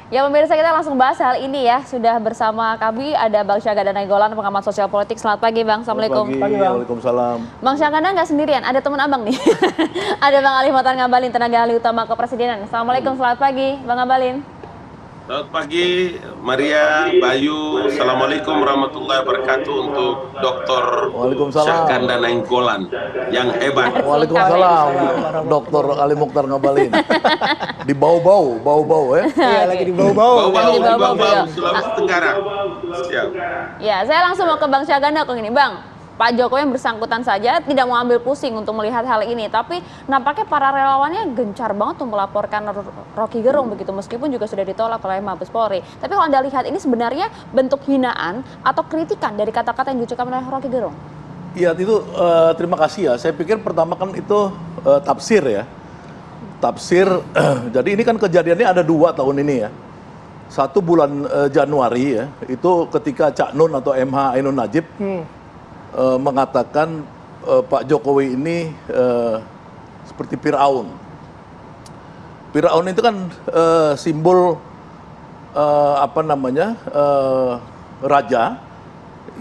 Ya pemirsa, kita langsung bahas hal ini ya. Sudah bersama kami ada Bang Syahganda Nainggolan, pengamat sosial politik. Selamat pagi Bang, Assalamualaikum. Selamat pagi, Waalaikumsalam. Bang Syahganda nggak sendirian, ada teman abang nih. Ada Bang Ali Mohtar Ngabalin, tenaga ahli utama Kepresidenan. Assalamualaikum, selamat pagi Bang Ngabalin. Selamat pagi Maria, Bayu. Assalamualaikum warahmatullahi wabarakatuh untuk Dr. Syahganda Nainggolan yang hebat. Waalaikumsalam, Dr. Ali Mohtar Ngabalin. Di bau-bau ya? Iya, lagi di bau-bau. Bau-bau, Sulawesi Tenggara. Siap. Ya, saya langsung mau ke Bang Syahganda kok ini, Bang. Pak Jokowi yang bersangkutan saja tidak mau ambil pusing untuk melihat hal ini, tapi nampaknya para relawannya gencar banget untuk melaporkan Rocky Gerung begitu, meskipun juga sudah ditolak oleh Mabes Polri. Tapi kalau Anda lihat ini sebenarnya bentuk hinaan atau kritikan dari kata-kata yang diucapkan oleh Rocky Gerung? Iya, itu terima kasih ya. Saya pikir pertama kan itu tafsir ya. Tafsir, jadi ini kan kejadiannya ada 2 tahun ini ya. Satu bulan Januari ya, itu ketika Cak Nun atau MH Ainun Najib mengatakan Pak Jokowi ini seperti Firaun. Firaun itu kan simbol raja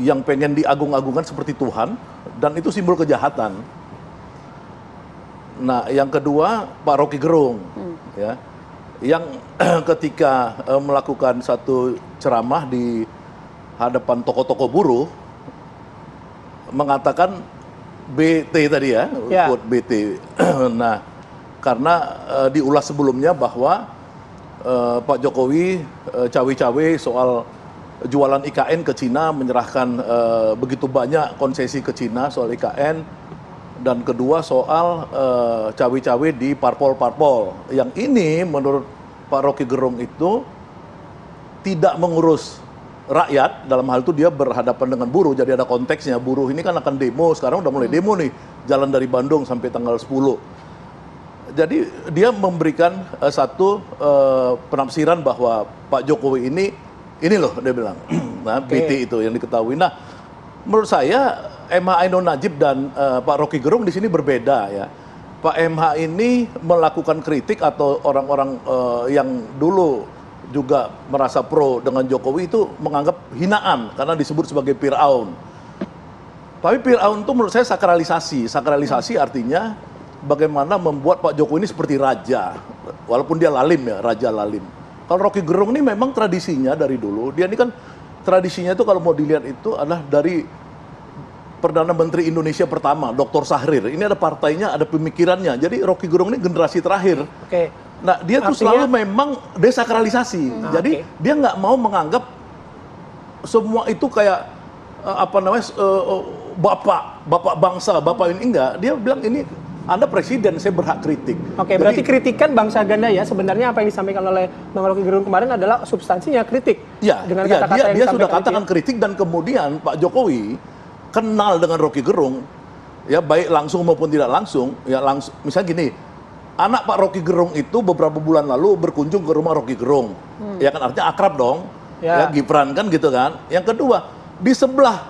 yang pengen diagung-agungkan seperti Tuhan, dan itu simbol kejahatan. Nah, yang kedua Pak Rocky Gerung, ya, yang ketika melakukan satu ceramah di hadapan tokoh-tokoh buruh mengatakan BT tadi ya, quote BT. Nah, karena diulas sebelumnya bahwa Pak Jokowi cawe-cawe soal jualan IKN ke Cina, menyerahkan begitu banyak konsesi ke Cina soal IKN, dan kedua soal cawe-cawe di parpol-parpol. Yang ini menurut Pak Rocky Gerung itu tidak mengurus rakyat, dalam hal itu dia berhadapan dengan buruh, jadi ada konteksnya. Buruh ini kan akan demo, sekarang udah mulai demo nih, jalan dari Bandung sampai tanggal 10. Jadi dia memberikan satu penafsiran bahwa Pak Jokowi ini loh dia bilang, nah BT itu yang diketahui. Nah, menurut saya MH Ainun Najib dan Pak Rocky Gerung di sini berbeda ya. Pak MH ini melakukan kritik, atau orang-orang yang dulu juga merasa pro dengan Jokowi itu menganggap hinaan karena disebut sebagai Firaun. Tapi Firaun itu menurut saya sakralisasi. Sakralisasi artinya bagaimana membuat Pak Jokowi ini seperti raja, walaupun dia lalim ya, raja lalim. Kalau Rocky Gerung ini memang tradisinya dari dulu, dia ini kan tradisinya itu kalau mau dilihat itu adalah dari Perdana Menteri Indonesia pertama, Dr. Sahrir. Ini ada partainya, ada pemikirannya. Jadi Rocky Gerung ini generasi terakhir. Nah, dia tuh selalu memang desakralisasi. Jadi dia nggak mau menganggap semua itu kayak bapak bangsa, bapak ini, enggak. Dia bilang ini Anda presiden, saya berhak kritik. Berarti kritikan Bang Syahganda ya, sebenarnya apa yang disampaikan oleh Bang Rocky Gerung kemarin adalah substansinya kritik. Ya, dengan kata-kata dia sudah katakan kritik, dan kemudian Pak Jokowi kenal dengan Rocky Gerung, ya baik langsung maupun tidak langsung. Ya langsung, misalnya gini, anak Pak Rocky Gerung itu beberapa bulan lalu berkunjung ke rumah Rocky Gerung, ya kan artinya akrab dong, ya Gibran kan gitu kan. Yang kedua, di sebelah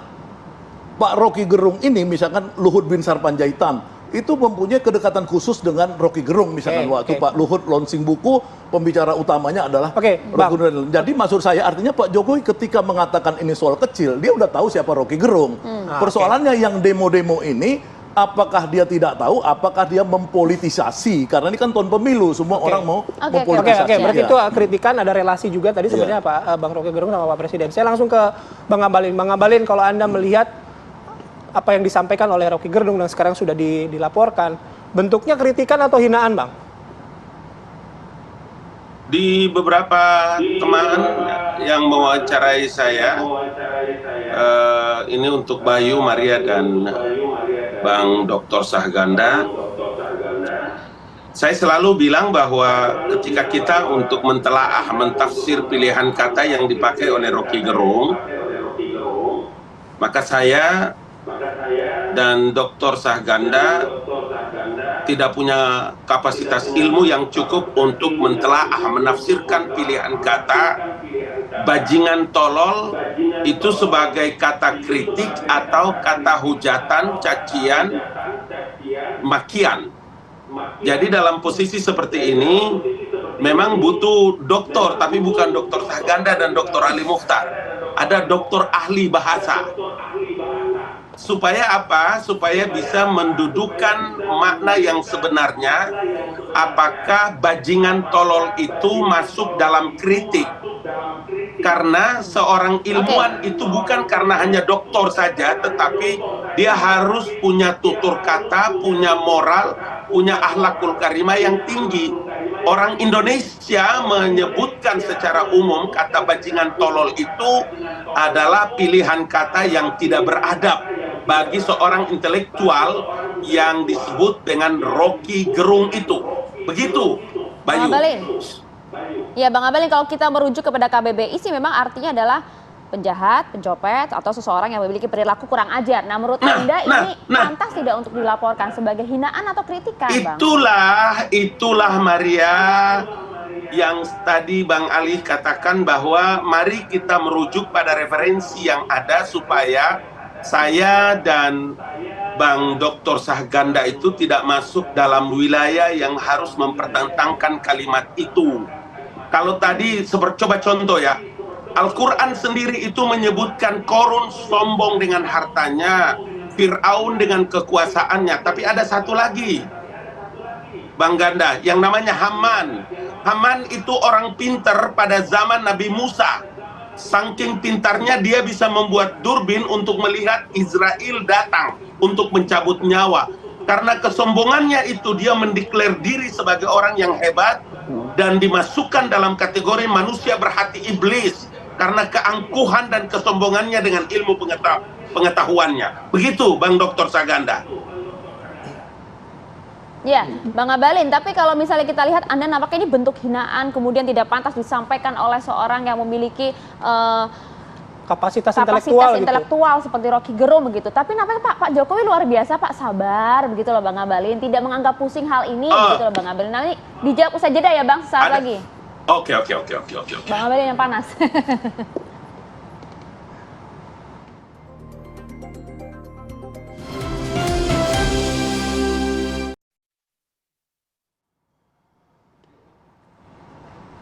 Pak Rocky Gerung ini misalkan Luhut Binsar Panjaitan itu mempunyai kedekatan khusus dengan Rocky Gerung, misalkan waktu Pak Luhut launching buku, pembicara utamanya adalah Rocky Gerung. Jadi maksud saya artinya Pak Jokowi ketika mengatakan ini soal kecil, dia udah tahu siapa Rocky Gerung. Persoalannya yang demo-demo ini, apakah dia tidak tahu, apakah dia mempolitisasi, karena ini kan tahun pemilu, semua orang mau mempolitisasi. Berarti itu kritikan, ada relasi juga tadi sebenarnya Pak Bang Rocky Gerung sama Pak Presiden. Saya langsung ke Bang Ngabalin. Bang Ngabalin, kalau Anda melihat apa yang disampaikan oleh Rocky Gerung dan sekarang sudah dilaporkan, bentuknya kritikan atau hinaan, Bang? Di beberapa teman yang mewawancarai saya, ini untuk Bayu, Maria, dan Bang Dr. Syahganda, saya selalu bilang bahwa ketika kita untuk mentelaah, mentafsir pilihan kata yang dipakai oleh Rocky Gerung, maka saya dan Dr. Syahganda tidak punya kapasitas ilmu yang cukup untuk mentelaah, menafsirkan pilihan kata bajingan tolol itu sebagai kata kritik atau kata hujatan, cacian, makian. Jadi dalam posisi seperti ini, memang butuh dokter, tapi bukan dokter Sahganda dan dokter Ali Mukhtar. Ada dokter ahli bahasa. Supaya apa? Supaya bisa mendudukan makna yang sebenarnya, apakah bajingan tolol itu masuk dalam kritik. Karena seorang ilmuwan itu bukan karena hanya doktor saja, tetapi dia harus punya tutur kata, punya moral, punya akhlakul karimah yang tinggi. Orang Indonesia menyebutkan secara umum kata bajingan tolol itu adalah pilihan kata yang tidak beradab bagi seorang intelektual yang disebut dengan Rocky Gerung itu. Begitu, Bayu. Bang Abalin. Ya, Bang Abalin, kalau kita merujuk kepada KBBI sih memang artinya adalah penjahat, pencopet, atau seseorang yang memiliki perilaku kurang ajar. Nah, menurut Anda ini pantas tidak untuk dilaporkan sebagai hinaan atau kritikan, Bang? Itulah Maria, yang tadi Bang Ali katakan bahwa mari kita merujuk pada referensi yang ada supaya saya dan Bang Dr. Sahganda itu tidak masuk dalam wilayah yang harus mempertentangkan kalimat itu. Kalau tadi coba contoh ya, Al-Quran sendiri itu menyebutkan Korun sombong dengan hartanya, Fir'aun dengan kekuasaannya, tapi ada satu lagi, Bang Ganda, yang namanya Haman. Haman itu orang pinter pada zaman Nabi Musa. Saking pintarnya dia bisa membuat durbin untuk melihat Israel datang untuk mencabut nyawa. Karena kesombongannya itu dia mendeklar diri sebagai orang yang hebat dan dimasukkan dalam kategori manusia berhati iblis karena keangkuhan dan kesombongannya dengan ilmu pengetahuannya. Begitu Bang Dr. Sahganda. Ya, Bang Abalin, tapi kalau misalnya kita lihat Anda nampaknya ini bentuk hinaan, kemudian tidak pantas disampaikan oleh seorang yang memiliki kapasitas intelektual seperti Rocky Gerung begitu. Tapi nampaknya Pak Jokowi luar biasa, Pak, sabar begitu loh Bang Abalin, tidak menganggap pusing hal ini begitu loh Bang Abalin. Nah, ini dijawab usai jeda ya Bang, sesaat lagi. Oke. Bang Abalin yang panas.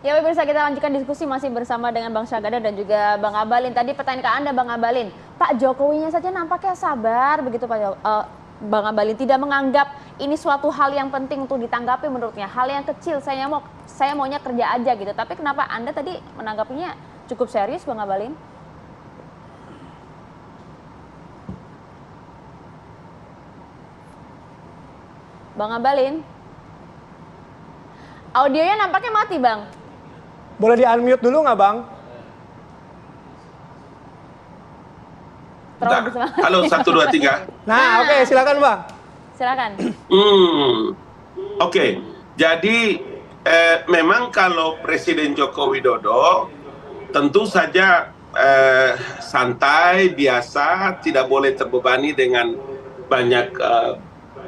Ya, pemirsa, kita lanjutkan diskusi masih bersama dengan Bang Sahganda dan juga Bang Abalin. Tadi pertanyaan ke Anda, Bang Abalin, Pak Jokowinya saja nampaknya sabar begitu Bang Abalin, tidak menganggap ini suatu hal yang penting untuk ditanggapi menurutnya. Hal yang kecil, saya maunya kerja aja gitu. Tapi kenapa Anda tadi menanggapinya cukup serius, Bang Abalin? Bang Abalin, audionya nampaknya mati, Bang. Boleh di-unmute dulu nggak, Bang? Halo, 1, 2, 3. Nah, oke, silakan Bang. Silakan. Oke. Jadi memang kalau Presiden Joko Widodo tentu saja santai, biasa, tidak boleh terbebani dengan banyak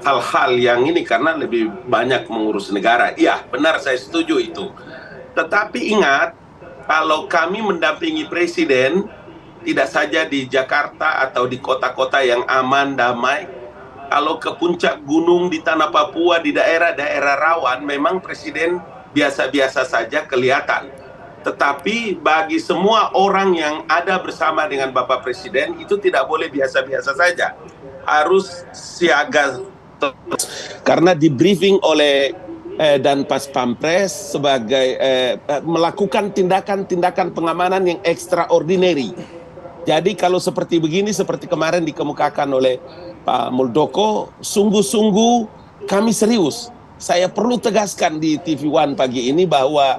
hal-hal yang ini karena lebih banyak mengurus negara. Iya, benar, saya setuju itu. Tetapi ingat, kalau kami mendampingi Presiden, tidak saja di Jakarta atau di kota-kota yang aman, damai, kalau ke puncak gunung di tanah Papua, di daerah-daerah rawan, memang Presiden biasa-biasa saja kelihatan. Tetapi bagi semua orang yang ada bersama dengan Bapak Presiden, itu tidak boleh biasa-biasa saja. Harus siaga karena di briefing oleh dan Pas Pampres sebagai melakukan tindakan-tindakan pengamanan yang extraordinary. Jadi kalau seperti begini, seperti kemarin dikemukakan oleh Pak Muldoko, sungguh-sungguh kami serius. Saya perlu tegaskan di TV One pagi ini bahwa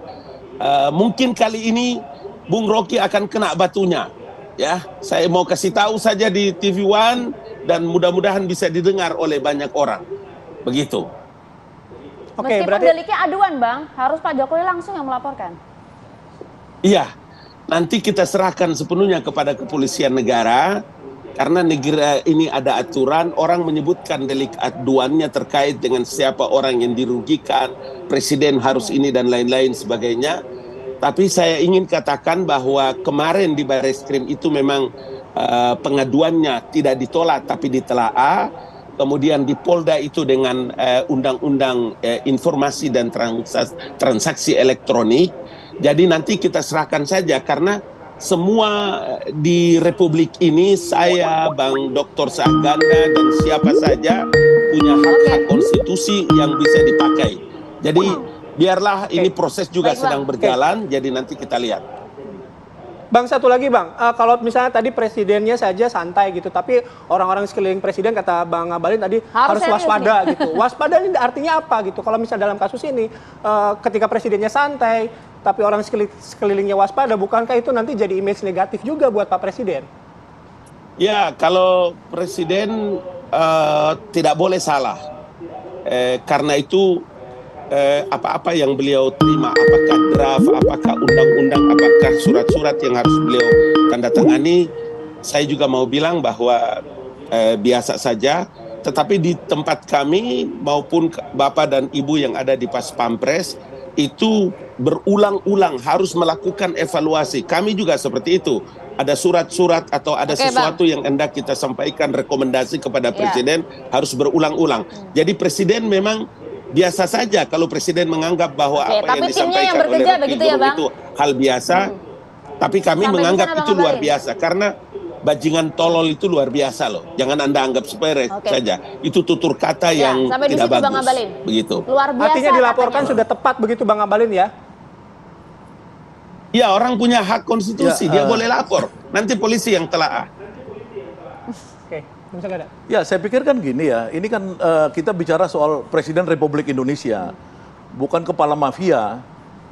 mungkin kali ini Bung Rocky akan kena batunya. Ya, saya mau kasih tahu saja di TV One dan mudah-mudahan bisa didengar oleh banyak orang. Begitu. Oke, meskipun deliknya aduan, Bang, harus Pak Jokowi langsung yang melaporkan. Iya, nanti kita serahkan sepenuhnya kepada kepolisian negara, karena negara ini ada aturan, orang menyebutkan delik aduannya terkait dengan siapa orang yang dirugikan, presiden harus ini dan lain-lain sebagainya. Tapi saya ingin katakan bahwa kemarin di Barreskrim itu memang pengaduannya tidak ditolak tapi ditelaah. kemudian di Polda itu dengan undang-undang informasi dan transaksi elektronik. Jadi nanti kita serahkan saja, karena semua di Republik ini, saya, Bang Dr. Sahganda, dan siapa saja punya hak-hak konstitusi yang bisa dipakai. Jadi biarlah ini proses juga Baik, sedang Bang. berjalan, jadi nanti kita lihat. Bang, satu lagi Bang, kalau misalnya tadi presidennya saja santai gitu, tapi orang-orang sekeliling presiden kata Bang Ngabalin tadi harus serius waspada gitu. Waspada ini artinya apa gitu? Kalau misalnya dalam kasus ini, ketika presidennya santai, tapi orang sekelilingnya waspada, bukankah itu nanti jadi image negatif juga buat Pak Presiden? Ya, kalau presiden tidak boleh salah, karena itu apa-apa yang beliau terima, apakah draft, apakah undang-undang, apakah surat-surat yang harus beliau tanda tangani, saya juga mau bilang bahwa biasa saja. Tetapi di tempat kami maupun Bapak dan Ibu yang ada di Pas Pampres itu berulang-ulang harus melakukan evaluasi. Kami juga seperti itu. Ada surat-surat atau ada sesuatu yang hendak kita sampaikan rekomendasi kepada presiden harus berulang-ulang. Jadi presiden memang biasa saja kalau presiden menganggap bahwa apa yang disampaikan oleh Rocky Gerung itu hal biasa, tapi kami menganggap itu luar biasa karena bajingan tolol itu luar biasa loh. Jangan Anda anggap sepele saja. Itu tutur kata yang tidak bagus. Begitu. Luar biasa. Artinya dilaporkan sudah tepat begitu Bang Ngabalin ya? Ya, orang punya hak konstitusi, dia boleh lapor. Nanti polisi yang telaah. Oke, misalnya ada. Ya, saya pikir kan gini ya, ini kan kita bicara soal Presiden Republik Indonesia, bukan kepala mafia,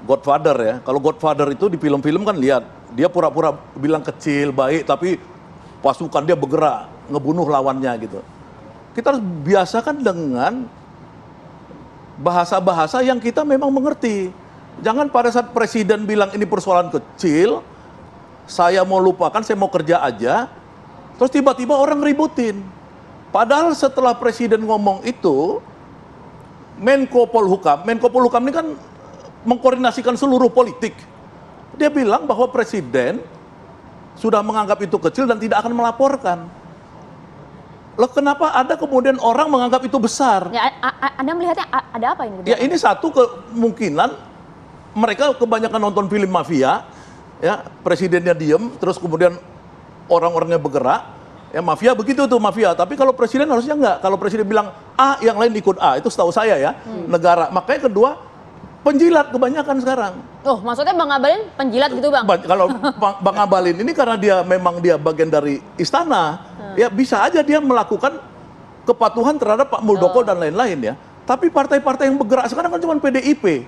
Godfather ya. Kalau Godfather itu di film-film kan lihat, dia pura-pura bilang kecil, baik, tapi pasukan dia bergerak, ngebunuh lawannya gitu. Kita harus biasakan dengan bahasa-bahasa yang kita memang mengerti. Jangan pada saat presiden bilang ini persoalan kecil, saya mau lupakan, saya mau kerja aja, terus tiba-tiba orang ributin. Padahal setelah presiden ngomong itu, Menko Polhukam ini kan mengkoordinasikan seluruh politik. Dia bilang bahwa presiden sudah menganggap itu kecil dan tidak akan melaporkan. Loh, kenapa ada kemudian orang menganggap itu besar? Ya, Anda melihatnya ada apa ini? Ya, ini satu kemungkinan mereka kebanyakan nonton film mafia, ya, presidennya diem, terus kemudian orang-orangnya bergerak, ya mafia begitu tuh mafia. Tapi kalau presiden harusnya enggak. Kalau presiden bilang A, yang lain ikut A, itu setahu saya ya, negara. Makanya kedua, penjilat kebanyakan sekarang. Oh, maksudnya Bang Ngabalin penjilat gitu Bang? Kalau Bang Ngabalin ini karena dia memang dia bagian dari istana, ya bisa aja dia melakukan kepatuhan terhadap Pak Muldoko dan lain-lain ya. Tapi partai-partai yang bergerak sekarang kan cuma PDIP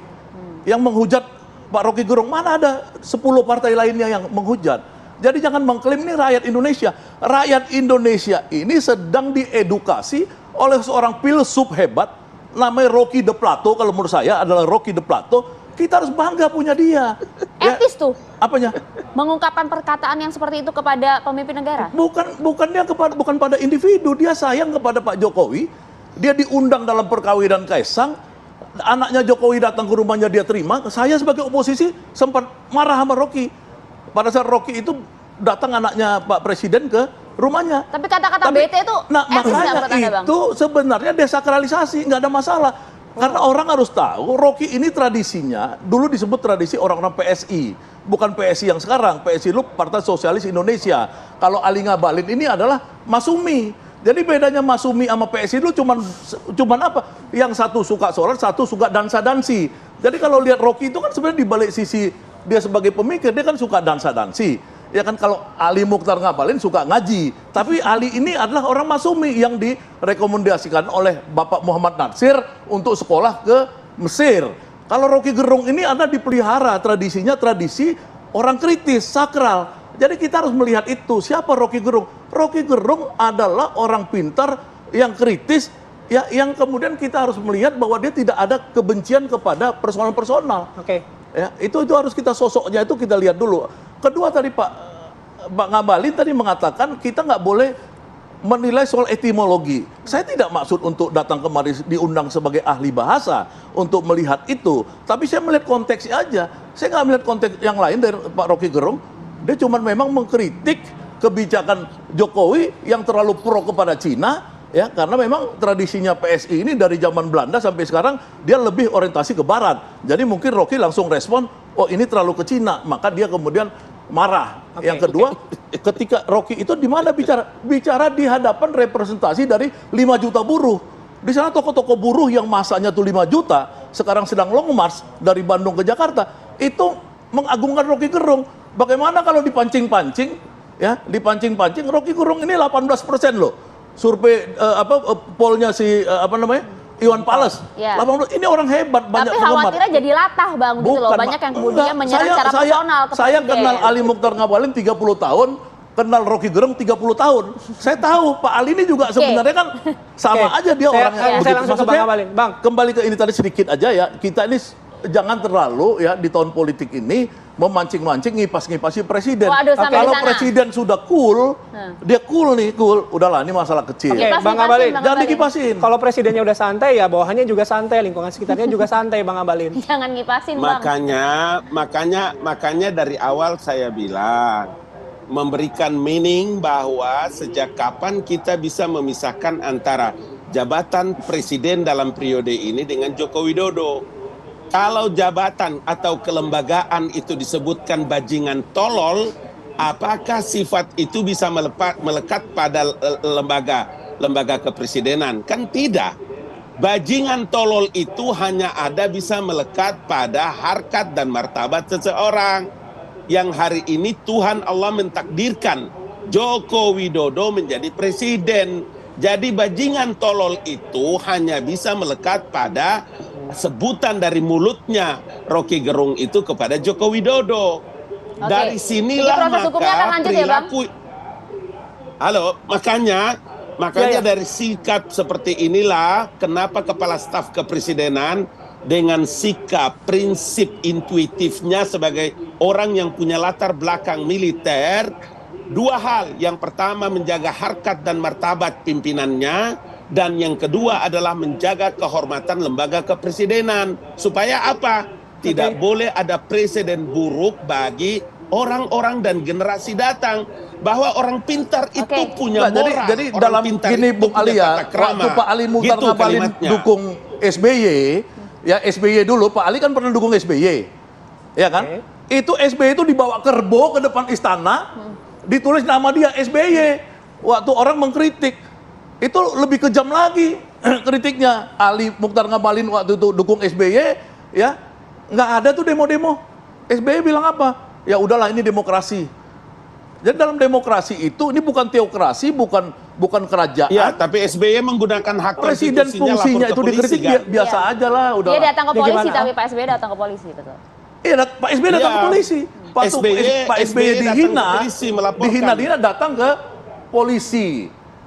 yang menghujat Pak Rocky Gerung. Mana ada 10 partai lainnya yang menghujat. Jadi jangan mengklaim ini rakyat Indonesia. Rakyat Indonesia ini sedang diedukasi oleh seorang filsuf hebat namanya Rocky de Plato. Kalau menurut saya adalah Rocky de Plato. Kita harus bangga punya dia. Etis tuh. Apanya? Mengungkapkan perkataan yang seperti itu kepada pemimpin negara. Bukan pada individu, dia sayang kepada Pak Jokowi. Dia diundang dalam perkawinan Kaisang. Anaknya Jokowi datang ke rumahnya, dia terima. Saya sebagai oposisi sempat marah sama Rocky. Pada saat Rocky itu datang anaknya Pak Presiden ke rumahnya. Tapi kata-kata BT itu makanya itu sebenarnya desakralisasi, nggak ada masalah. Karena orang harus tahu Rocky ini tradisinya dulu disebut tradisi orang-orang PSI, bukan PSI yang sekarang. PSI itu Partai Sosialis Indonesia. Kalau Ali Ngabalin ini adalah Masumi. Jadi bedanya Masumi sama PSI itu cuman apa? Yang satu suka sholat, satu suka dansa-dansi. Jadi kalau lihat Rocky itu kan sebenarnya di balik sisi dia sebagai pemikir, dia kan suka dansa-dansi. Ya kan, kalau Ali Mukhtar Ngabalin suka ngaji. Tapi Ali ini adalah orang Masumi yang direkomendasikan oleh Bapak Muhammad Natsir untuk sekolah ke Mesir. Kalau Rocky Gerung ini ada dipelihara tradisinya, tradisi orang kritis, sakral. Jadi kita harus melihat itu. Siapa Rocky Gerung? Rocky Gerung adalah orang pintar yang kritis, ya, yang kemudian kita harus melihat bahwa dia tidak ada kebencian kepada personal-personal. Oke. Ya, itu harus kita sosoknya itu kita lihat dulu. Kedua tadi Pak Ngabalin tadi mengatakan kita nggak boleh menilai soal etimologi. Saya tidak maksud untuk datang kemari diundang sebagai ahli bahasa untuk melihat itu. Tapi saya melihat konteksnya aja. Saya nggak melihat konteks yang lain dari Pak Rocky Gerung. Dia cuma memang mengkritik kebijakan Jokowi yang terlalu pro kepada Cina, Ya, karena memang tradisinya PSI ini dari zaman Belanda sampai sekarang dia lebih orientasi ke barat. Jadi mungkin Rocky langsung respon, oh ini terlalu ke Cina, maka dia kemudian marah. Yang kedua, ketika Rocky itu di mana bicara? Bicara di hadapan representasi dari 5 juta buruh. Di sana toko-toko buruh yang masanya tuh 5 juta, sekarang sedang long march dari Bandung ke Jakarta, itu mengagungkan Rocky Gerung. Bagaimana kalau dipancing-pancing, ya, dipancing-pancing, Rocky Gerung ini 18% loh. Survei pollnya si Iwan Fals. Ya. 80, ini orang hebat, banyak Tapi penggemar. khawatirnya jadi latah Bang, gitu loh. Banyak yang kemudian menyerang secara personal ke Saya presiden. kenal Ali Mukhtar Ngabalin 30 tahun, kenal Rocky Gerung 30 tahun. Saya tahu Pak Ali ini juga sebenarnya kan sama aja dia orangnya. Saya begitu. langsung ke Maksudnya, Bang Ngabalin. Bang. kembali ke ini tadi sedikit aja ya. Kita ini jangan terlalu ya di tahun politik ini memancing-mancing ngipas-ngipasi presiden. Waduh, sampai Kalau di sana. presiden sudah cool, dia cool nih, cool. Udahlah ini masalah kecil. Oke, Kipas, Bang kipasin, Ngabalin. Bang Jangan Ngabalin. dikipasin. Kalau presidennya udah santai ya bawahannya juga santai, lingkungan sekitarnya juga santai Bang Ngabalin. Jangan ngipasin Bang. Makanya dari awal saya bilang memberikan meaning bahwa sejak kapan kita bisa memisahkan antara jabatan presiden dalam periode ini dengan Joko Widodo. Kalau jabatan atau kelembagaan itu disebutkan bajingan tolol, apakah sifat itu bisa melekat pada lembaga kepresidenan? Kan tidak. Bajingan tolol itu hanya ada bisa melekat pada harkat dan martabat seseorang. Yang hari ini Tuhan Allah mentakdirkan Joko Widodo menjadi presiden. Jadi bajingan tolol itu hanya bisa melekat pada sebutan dari mulutnya Rocky Gerung itu kepada Joko Widodo. Oke. Dari sinilah Jadi proses hukumnya akan maka lanjut ya, Bang? perilaku. Halo, makanya dari sikap seperti inilah kenapa kepala staf kepresidenan dengan sikap prinsip intuitifnya sebagai orang yang punya latar belakang militer, dua hal. Yang pertama menjaga harkat dan martabat pimpinannya, dan yang kedua adalah menjaga kehormatan lembaga kepresidenan. Supaya apa? Tidak boleh ada presiden buruk bagi orang-orang dan generasi datang. Bahwa orang pintar itu punya moral. Jadi orang dalam pintar gini itu Bung punya Ali ya, tata krama. waktu Pak Ali Mukhtar Gitu Ngabalin kalimatnya. dukung SBY, ya SBY dulu, Pak Ali kan pernah dukung SBY. Ya kan? Itu SBY itu dibawa kerbo ke depan istana, ditulis nama dia SBY. Waktu orang mengkritik, itu lebih kejam lagi kritiknya. Ali Mukhtar Ngabalin waktu itu dukung SBY, ya nggak ada tuh demo-demo. SBY bilang apa? Ya udahlah ini demokrasi. Jadi dalam demokrasi itu ini bukan teokrasi, bukan kerajaan. Ya, tapi SBY menggunakan hak Presiden konstitusinya fungsinya lapor ke itu polisi, dikritik kan? biasa aja lah, udah. Dia datang ke Ya, polisi, gimana? tapi Pak SBY datang ke polisi, betul. Iya, Pak SBY datang ke Iya. polisi. Waktu Pak SBY datang ke dihina, polisi melaporkan. dihina datang ke polisi.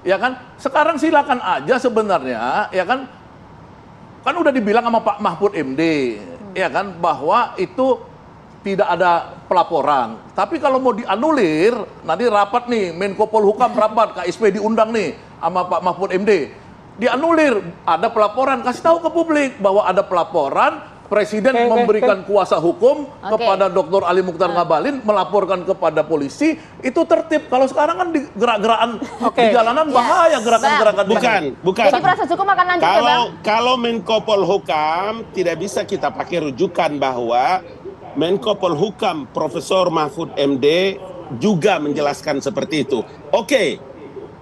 Ya kan? Sekarang silakan aja sebenarnya, ya kan? Kan udah dibilang sama Pak Mahfud MD, ya kan, bahwa itu tidak ada pelaporan. Tapi kalau mau dianulir, nanti rapat nih, Menko Polhukam rapat, KSP diundang nih sama Pak Mahfud MD. Dianulir, ada pelaporan, kasih tahu ke publik bahwa ada pelaporan, Presiden memberikan kuasa hukum kepada Dr. Ali Mukhtar Ngabalin, melaporkan kepada polisi, itu tertib. Kalau sekarang kan di gerak-gerakan di jalanan bahaya gerakan-gerakan. Bukan. Jadi proses hukum akan lanjut ya Bang? Kalau Menko Polhukam tidak bisa kita pakai rujukan bahwa Menko Polhukam Profesor Mahfud MD juga menjelaskan seperti itu. Oke.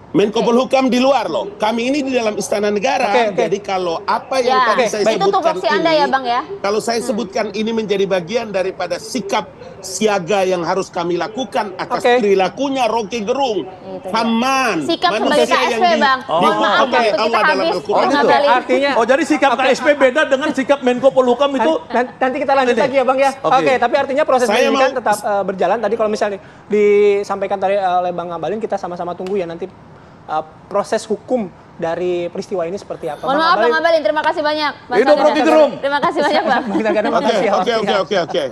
Menko Polhukam di luar loh. Kami ini di dalam Istana Negara. Jadi kalau apa yang tadi saya itu sebutkan tupoksi Anda ini, ya Bang ya? kalau saya sebutkan ini menjadi bagian daripada sikap siaga yang harus kami lakukan atas perilakunya Rocky Gerung. Haman. Sikap sebagai KSP Bang. Mohon maaf Oke, waktu kita Allah dalam habis. Al-Quran. Bang Ngabalin. Artinya jadi sikap KSP beda dengan sikap Menko Polhukam itu. nanti kita lanjut lagi ya Bang ya. Oke, tapi artinya proses Saya penyidikan mau- tetap berjalan. Tadi kalau misalnya disampaikan tadi oleh Bang Ngabalin, kita sama-sama tunggu ya nanti proses hukum dari peristiwa ini seperti apa. Mohon maaf Bang Ngabalin, terima kasih banyak. Bang Hidup Sagana. Rocky Gerung. Terima kasih banyak Bang. Bang Sagana, makasih ya waktunya. Oke.